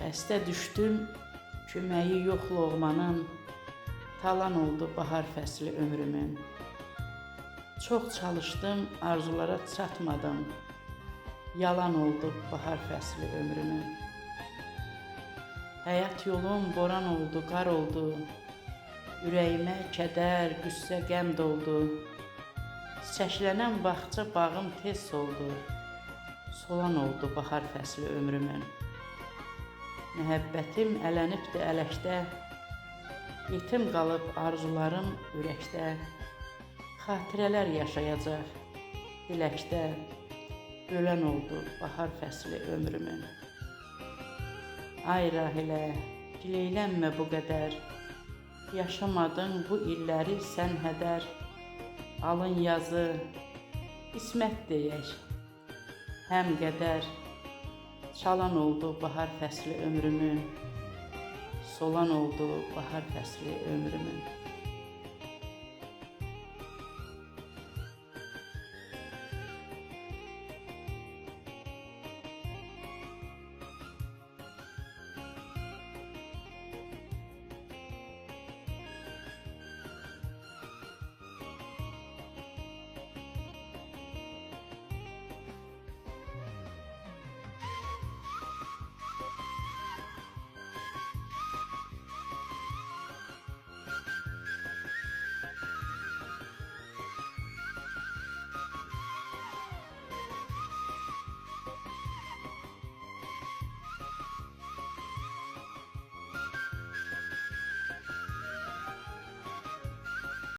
Xəstə düşdüm, köməyi yox loğmanın, talan oldu bahar fəsli ömrümün. Çox çalışdım, arzulara çatmadım, yalan oldu bahar fəsli ömrümün. Həyat yolum boran oldu, qar oldu, ürəyimə kədər, qüssə, qəm doldu. Çiçəklənən bağça bağım tez soldu, solan oldu bahar fəsli ömrümün. Məhəbbətim ələnibdi ələkdə, yetim qalıb arzularım ürəkdə. Xatirələr yaşayacaq diləkdə, ölən oldu bahar fəsli ömrümün. Ay Rahilə, gileylənmə bu qədər, yaşamadın bu illəri sən hədər. Alın yazı, qismət deyək, həm qədər. Çalan oldu bahar fəsli ömrümün, solan oldu bahar fəsli ömrümün.